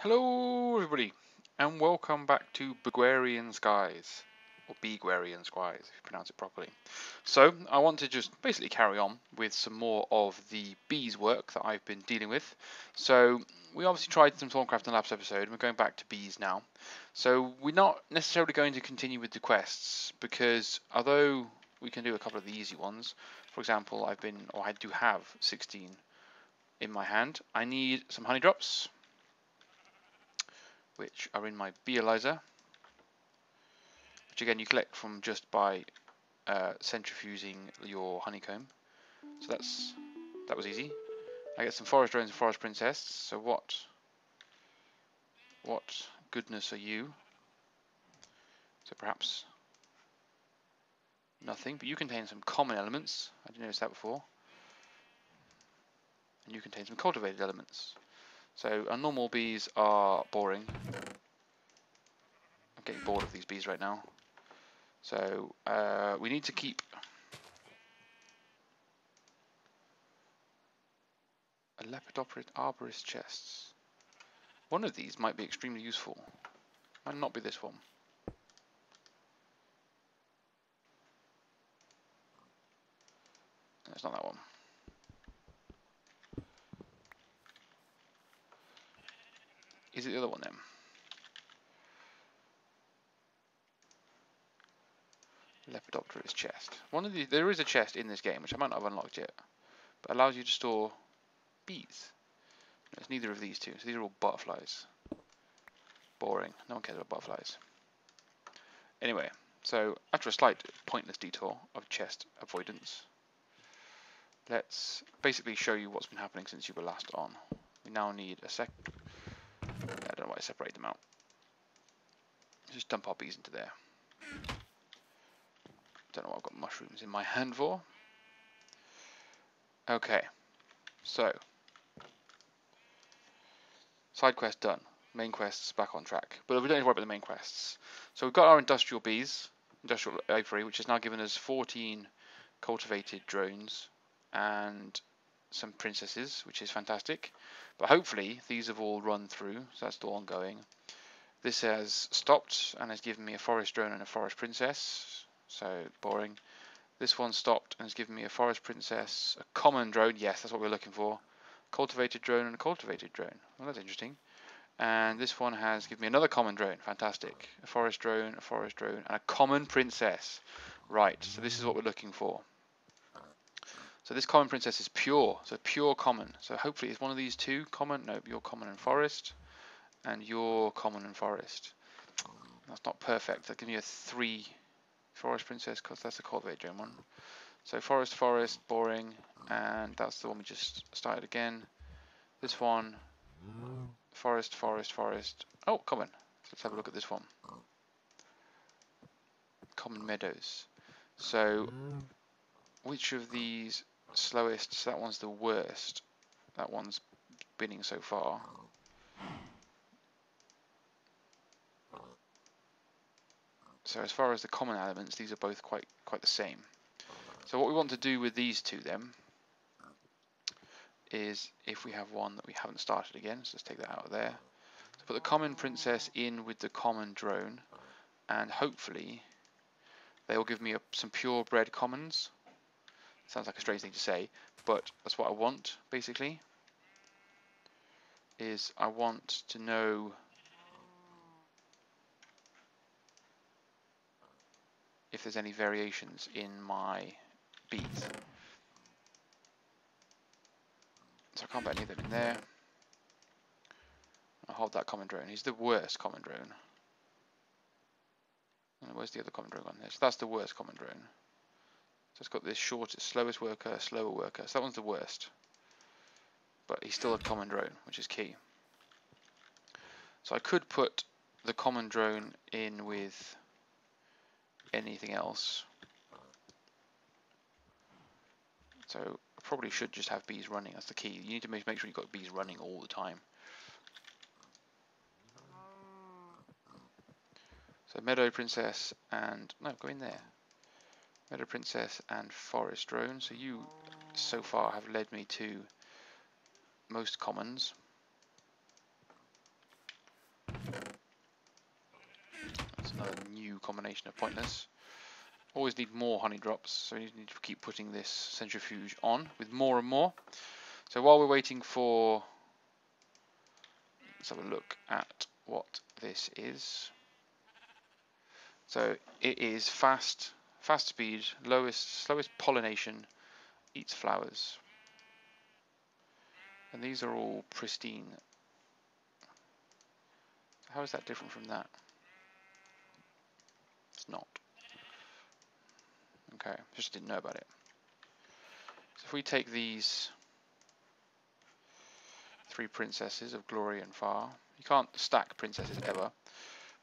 Hello everybody, and welcome back to Agrarian Skies, or Agrarian Skies if you pronounce it properly. So, I want to just basically carry on with some more of the bees work that I've been dealing with. So, we obviously tried some Thorncraft in the last episode, and we're going back to bees now. So, we're not necessarily going to continue with the quests, because although we can do a couple of the easy ones, for example, I do have 16 in my hand, I need some honey drops, which are in my beealyzer, which again you collect from just by centrifuging your honeycomb. So that was easy. I get some forest drones and forest princess. So what goodness are you? So perhaps nothing, but you contain some common elements. I didn't notice that before. And you contain some cultivated elements. So our normal bees are boring. I'm getting bored of these bees right now. So we need to keep a lepidopterist arborist chests. One of these might be extremely useful. Might not be this one. No, it's not that one. Is it the other one then? Lepidopterist chest. One of these. There is a chest in this game which I might not have unlocked yet, but allows you to store bees. No, it's neither of these two. So these are all butterflies. Boring. No one cares about butterflies. Anyway, so after a slight pointless detour of chest avoidance, let's basically show you what's been happening since you were last on. We now need a sec. I don't know why I separate them out. Just dump our bees into there. Don't know what I've got mushrooms in my hand for. Okay, so side quest done. Main quests back on track. But we don't need to worry about the main quests. So we've got our industrial bees, industrial apiary, which has now given us 14 cultivated drones and some princesses, which is fantastic. But hopefully these have all run through, so that's still ongoing. This has stopped and has given me a forest drone and a forest princess, so boring. This one stopped and has given me a forest princess, a common drone, yes, that's what we're looking for. Cultivated drone and a cultivated drone. Well, that's interesting. And this one has given me another common drone, fantastic. A forest drone, and a common princess. Right, so this is what we're looking for. So this common princess is pure, so pure common. So hopefully it's one of these two, common, no, you're common and forest, and you're common and forest. That's not perfect, that gives me a 3 forest princess, because that's the cultivated drone one. So forest, boring, and that's the one we just started again. This one, forest. Oh, common. Let's have a look at this one. Common meadows. So, which of these slowest? So that one's the worst. That one's binning so far. So as far as the common elements, these are both quite the same. So what we want to do with these two then is, if we have one that we haven't started again, so let's take that out of there. So put the common princess in with the common drone, and hopefully they will give me some purebred commons. Sounds like a strange thing to say, but that's what I want, basically. Is I want to know if there's any variations in my bees. So I can't put any of them in there. I'll hold that common drone. He's the worst common drone. And where's the other common drone on there? So that's the worst common drone. So it's got this shortest, slowest worker, slower worker. So that one's the worst. But he's still a common drone, which is key. So I could put the common drone in with anything else. So I probably should just have bees running. That's the key. You need to make sure you've got bees running all the time. So Meadow Princess and... no, go in there. Meadow Princess and Forest Drone. So you, so far, have led me to most commons. another new combination of pointless. Always need more honey drops, so we need to keep putting this centrifuge on with more and more. So while we're waiting for, let's have a look at what this is. So it is fast speed, slowest pollination, eats flowers. And these are all pristine. How is that different from that? It's not. Okay, just didn't know about it. So if we take these 3 princesses of glory and fire, you can't stack princesses ever,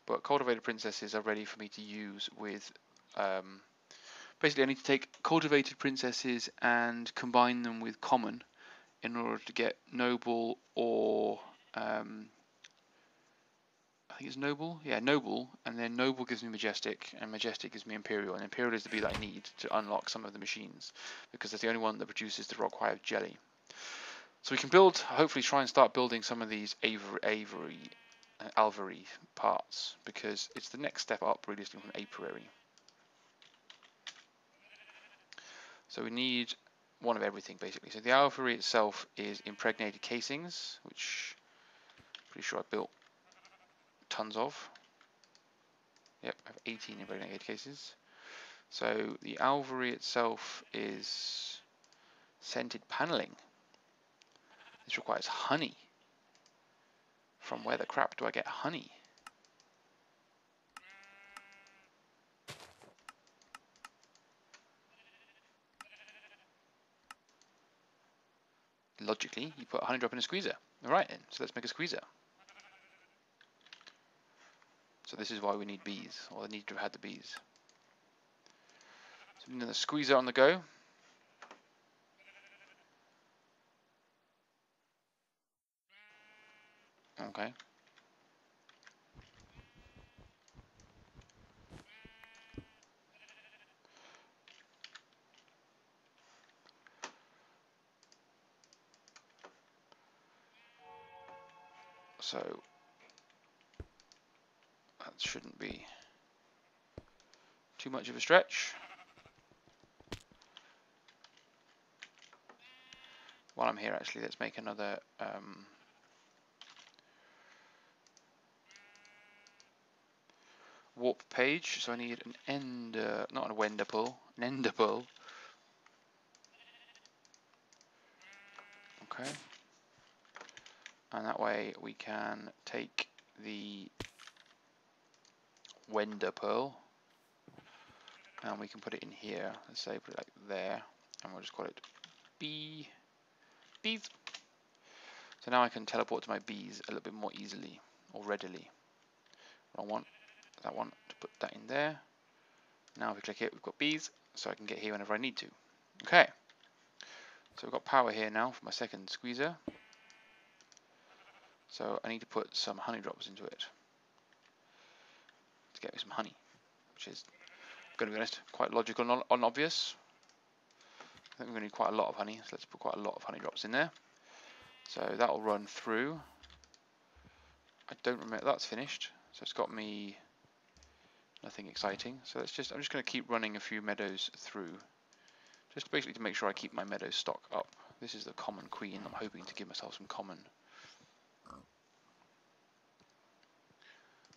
but cultivated princesses are ready for me to use with, basically I need to take cultivated princesses and combine them with common in order to get noble or, I think it's noble, yeah, noble, and then noble gives me majestic, and majestic gives me imperial, and imperial is the bee that I need to unlock some of the machines, because it's the only one that produces the rockhive jelly. So we can build, hopefully try and start building some of these alvery parts, because it's the next step up, really, from apiary. So we need one of everything, basically. So the alvery itself is impregnated casings, which I'm pretty sure I built tons of. Yep, I have 18 impregnated cases. So the alvery itself is scented paneling. This requires honey. From where the crap do I get honey? Logically, you put a honey drop in a squeezer. Alright then, so let's make a squeezer. So this is why we need bees, or I need to have had the bees. So we need the squeezer on the go. Okay. So that shouldn't be too much of a stretch. While I'm here, actually, let's make another warp page. So I need an ender, not a wender pull, an ender pull. Okay. And that way we can take the wender pearl and we can put it in here. Let's say put it like there, and we'll just call it bees. So now I can teleport to my bees a little bit more easily or readily. I want that one to put that in there. Now if we click it, we've got bees, so I can get here whenever I need to. Okay. So we've got power here now for my second squeezer. So I need to put some honey drops into it to get me some honey, which is, going to be honest, quite logical and obvious. I think we're going to need quite a lot of honey, so let's put quite a lot of honey drops in there. So that will run through. I don't remember, that's finished, so it's got me nothing exciting. So I'm just going to keep running a few meadows through, just basically to make sure I keep my meadow stock up. This is the common queen. I'm hoping to give myself some common.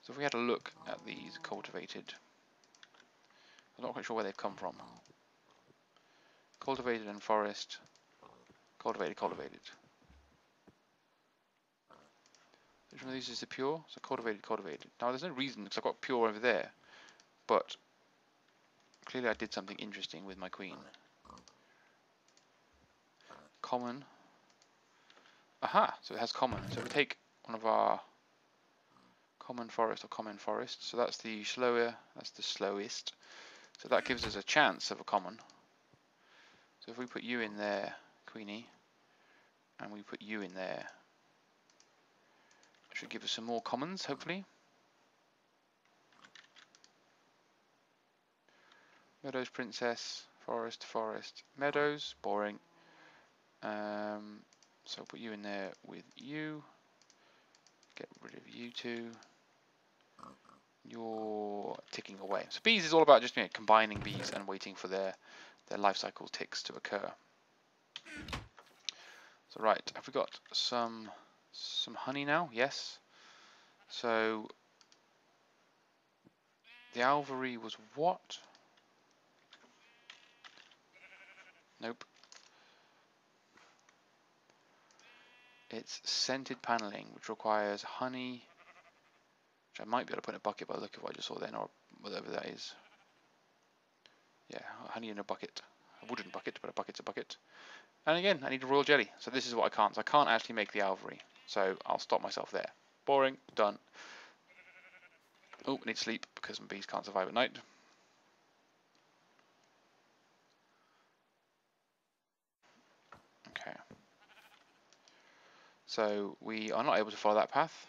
So if we had a look at these cultivated, I'm not quite sure where they've come from. Cultivated and forest, cultivated. Which one of these is the pure? So cultivated. Now there's no reason, because I've got pure over there, but clearly I did something interesting with my queen. Common. Aha, so it has common. So we take one of our common forest or common forest, so that's the slowest. So that gives us a chance of a common. So if we put you in there, Queenie, and we put you in there, it should give us some more commons, hopefully. Meadows, princess, forest, meadows, boring. So put you in there with you. Get rid of you two. you're ticking away. So bees is all about just combining bees and waiting for their life cycle ticks to occur. So right, have we got some honey now? Yes. So the alvery was what? Nope. It's scented paneling, which requires honey, which I might be able to put in a bucket by the look of what I just saw then, or whatever that is. Yeah, honey in a bucket. A wooden bucket, but a bucket's a bucket. And again, I need a royal jelly. So this is what I can't. So I can't actually make the alvery. So I'll stop myself there. Boring. Done. Oh, I need sleep because my bees can't survive at night. Okay. So we are not able to follow that path.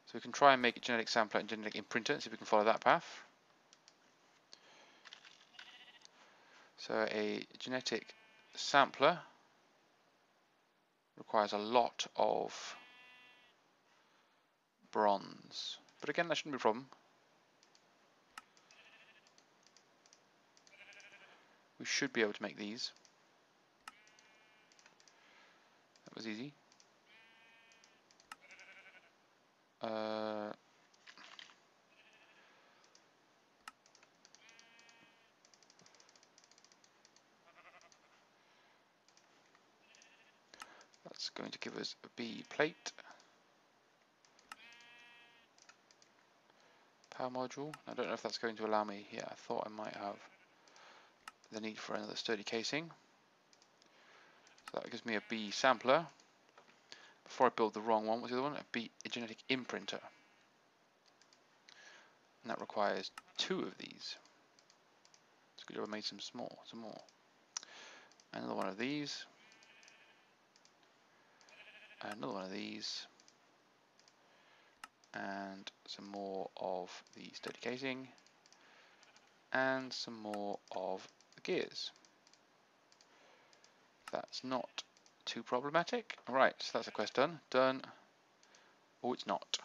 So we can try and make a genetic sampler and genetic imprinter and see if we can follow that path. So a genetic sampler requires a lot of bronze. But again, that shouldn't be a problem. We should be able to make these. That was easy. That's going to give us a bee plate. Power module. I don't know if that's going to allow me. Yeah, I thought I might have the need for another sturdy casing. So that gives me a bee sampler. Before I build the wrong one, what's the other one? A genetic imprinter. And that requires 2 of these. It's good job I made some more. Another one of these. Another one of these. And some more of the sturdy casing. And some more of the gears. That's not too problematic. Right, so that's a quest done. Done. Oh, it's not.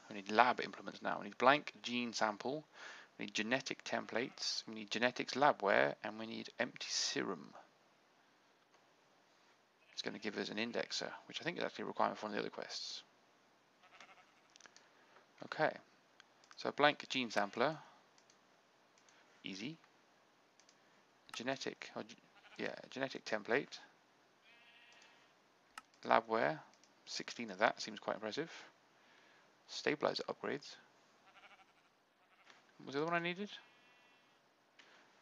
We need lab implements now. We need blank gene sample. We need genetic templates. We need genetics labware, and we need empty serum. It's going to give us an indexer, which I think is actually a requirement for one of the other quests. Okay, so blank gene sampler. Easy. Genetic template. Labware. 16 of that seems quite impressive. Stabilizer upgrades. What was the other one I needed?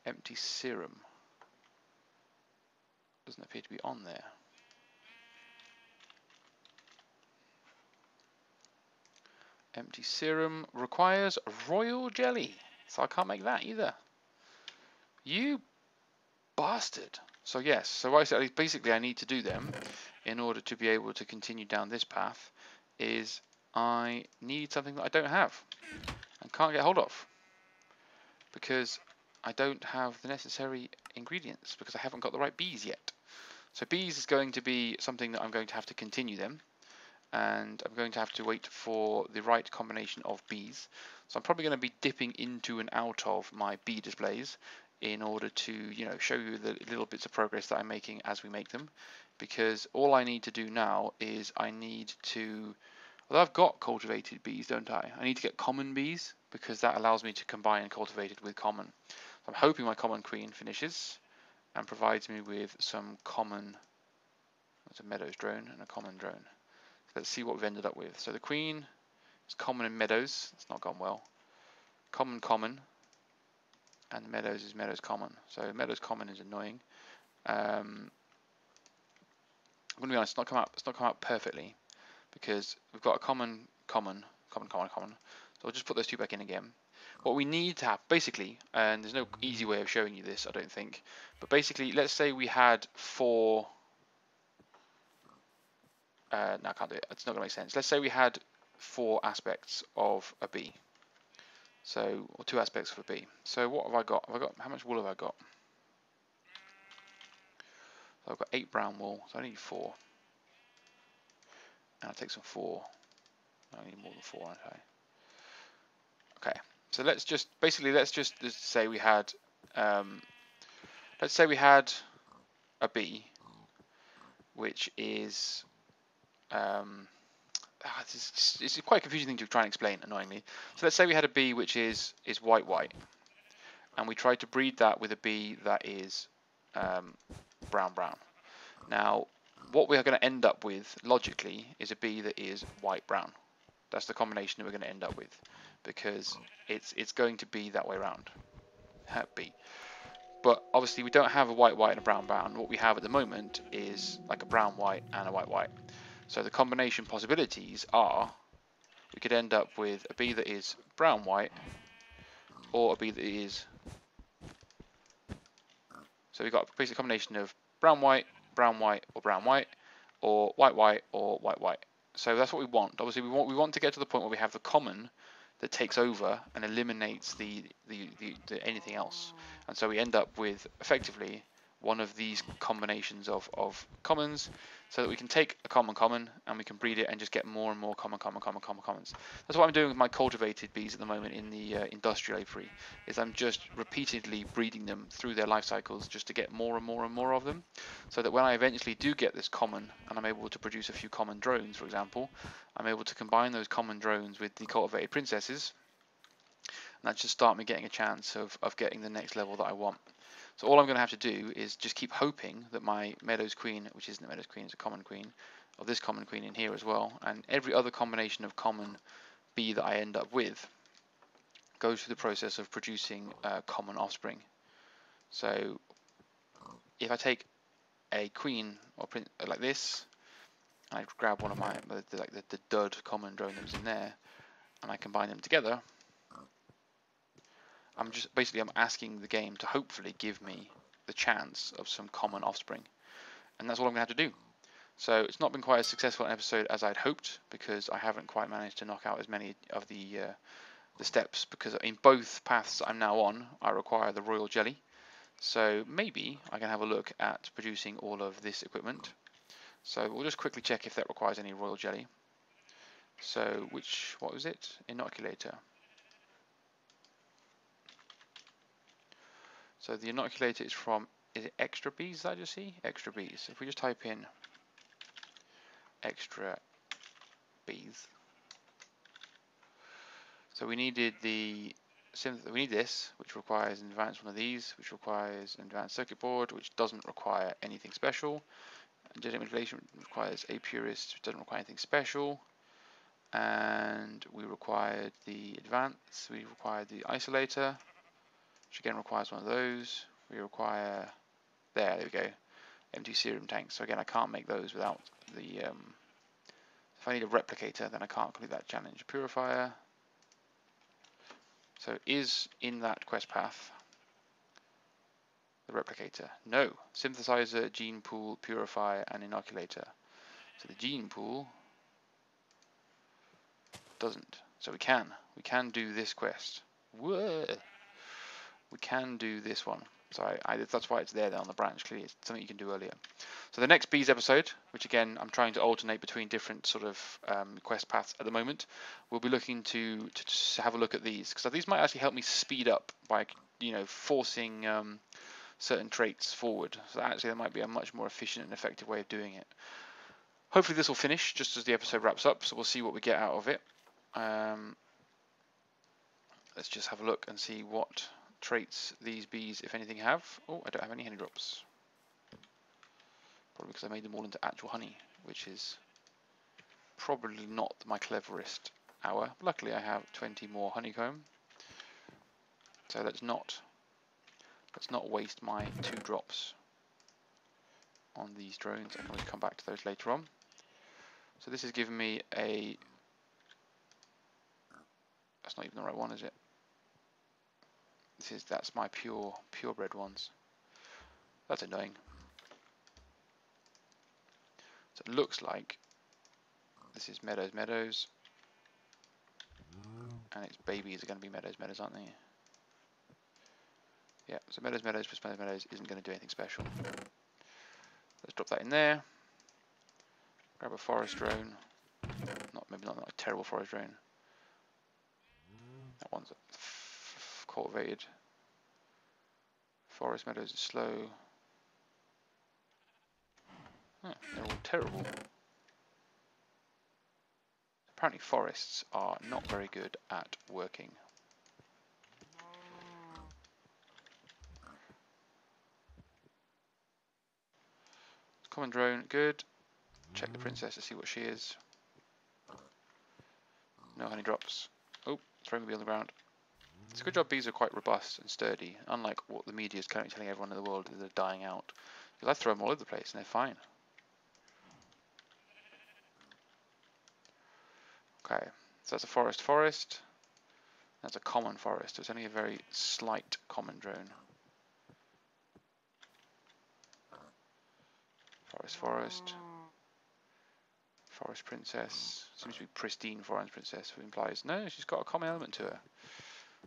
Empty serum. Doesn't appear to be on there. Empty serum requires royal jelly. So I can't make that either. You bastard. So yes, so basically I need to do them in order to be able to continue down this path is I need something that I don't have and can't get hold of because I don't have the necessary ingredients because I haven't got the right bees yet. So bees is going to be something that I'm going to have to continue them, and I'm going to have to wait for the right combination of bees. So I'm probably going to be dipping into and out of my bee displays in order to, show you the little bits of progress that I'm making as we make them, because all I need to do now is I need to, well, I've got cultivated bees, don't I? I need to get common bees because that allows me to combine cultivated with common. So I'm hoping my common queen finishes and provides me with some common, that's a meadows drone and a common drone. Let's see what we've ended up with. So the queen is common in meadows. It's not gone well. Common, and the meadows is meadows common. So meadows common is annoying. I'm going to be honest. It's not come out perfectly because we've got a common. So I'll just put those 2 back in again. What we need to have, basically, and there's no easy way of showing you this, I don't think. But basically, let's say we had 4. No, I can't do it. It's not going to make sense. Let's say we had 4 aspects of a bee. So, or 2 aspects of a bee. So what have I got? How much wool have I got? So I've got 8 brown wool, so I need 4. And I'll take some 4. I need more than 4, aren't I? So let's just say we had let's say we had a bee, which is it's quite a confusing thing to try and explain, annoyingly. So let's say we had a bee which is white, and we tried to breed that with a bee that is brown. Now, what we are going to end up with, logically, is a bee that is white-brown. That's the combination that we're going to end up with, because it's going to be that way around. B. But obviously we don't have a white and a brown. What we have at the moment is like a brown white and a white. So the combination possibilities are we could end up with a bee that is brown white, or a bee that is, so we've got a basic combination of brown white, or brown white, or white or white. So that's what we want. Obviously we want to get to the point where we have the common that takes over and eliminates the anything else, and so we end up with effectively one of these combinations of commons, so that we can take a common and we can breed it and just get more and more commons. That's what I'm doing with my cultivated bees at the moment in the industrial apiary, is I'm just repeatedly breeding them through their life cycles just to get more and more of them, so that when I eventually do get this common and I'm able to produce a few common drones, for example, I'm able to combine those common drones with the cultivated princesses, and that should start me getting a chance of getting the next level that I want. So all I'm going to have to do is just keep hoping that my Meadows Queen, which isn't a Meadows Queen, it's a common queen, of this common queen in here as well, and every other combination of common bee that I end up with goes through the process of producing common offspring. So if I take a queen or like this, and I grab one of my the dud common drone that was in there, and I combine them together, I'm asking the game to hopefully give me the chance of some common offspring, and that's all I'm going to have to do. So it's not been quite as successful an episode as I'd hoped, because I haven't quite managed to knock out as many of the steps, because in both paths I'm now on, I require the royal jelly. So maybe I can have a look at producing all of this equipment. So we'll just quickly check if that requires any royal jelly. So what was it? Inoculator. So the inoculator is from, is it Extrabees that I just see? Extrabees. If we just type in Extrabees. So we needed we need this, which requires an advanced one of these, which requires an advanced circuit board, which doesn't require anything special. And genetic manipulation requires a purist, which doesn't require anything special. And we required the advanced, we required the isolator, which again requires one of those. We require, there we go, empty serum tanks. So again, I can't make those without the, if I need a replicator, then I can't complete that challenge. Purifier. So is in that quest path the replicator? No. Synthesizer, gene pool, purifier, and inoculator. So the gene pool doesn't. So we can do this quest. Whoa. We can do this one. So that's why it's there on the branch. Clearly it's something you can do earlier. So the next bees episode, which again I'm trying to alternate between different sort of quest paths at the moment, we'll be looking to have a look at these, because these might actually help me speed up by forcing certain traits forward. So actually that might be a much more efficient and effective way of doing it. Hopefully this will finish just as the episode wraps up, so we'll see what we get out of it. Let's just have a look and see what traits these bees, if anything, have. Oh, I don't have any honey drops. Probably because I made them all into actual honey, which is probably not my cleverest hour. Luckily I have 20 more honeycomb. So let's not waste my 2 drops on these drones. I can always come back to those later on. So this is giving me a, that's not even the right one, is it? That's my purebred ones. That's annoying. So it looks like this is meadows, and its babies are going to be meadows, aren't they? Yeah, so meadows plus meadows isn't going to do anything special. Let's drop that in there. Grab a forest drone. Maybe not a terrible forest drone. That one's cultivated. Forest meadows are slow. Oh, they're all terrible. Apparently forests are not very good at working. Common drone, good. Check the princess to see what she is. No honey drops. Oh, throwing a bee on the ground. It's a good job bees are quite robust and sturdy, unlike what the media is currently telling everyone in the world that they're dying out. Because I throw them all over the place and they're fine. Okay, so that's a forest. That's a common forest. It's only a very slight common drone. Forest. Forest princess. Seems to be pristine forest princess, which implies no, she's got a common element to her.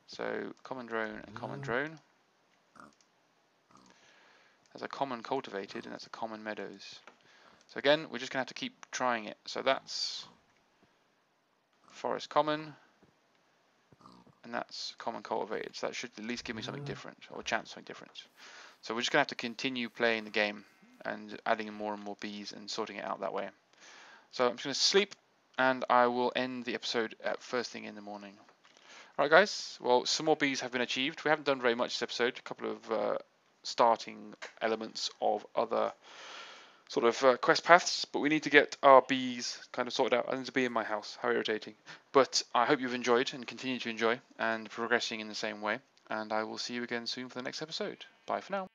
So common drone and common drone. That's a common cultivated and that's a common meadows. So again, we're just going to have to keep trying it. So that's forest common, and that's common cultivated. So that should at least give me something different, or a chance of something different. So we're just going to have to continue playing the game and adding in more and more bees and sorting it out that way. So I'm just going to sleep, and I will end the episode at first thing in the morning. Alright guys, well, some more bees have been achieved. We haven't done very much this episode, a couple of starting elements of other sort of quest paths, but we need to get our bees kind of sorted out. I need to be in my house, how irritating. But I hope you've enjoyed and continue to enjoy and progressing in the same way, and I will see you again soon for the next episode. Bye for now.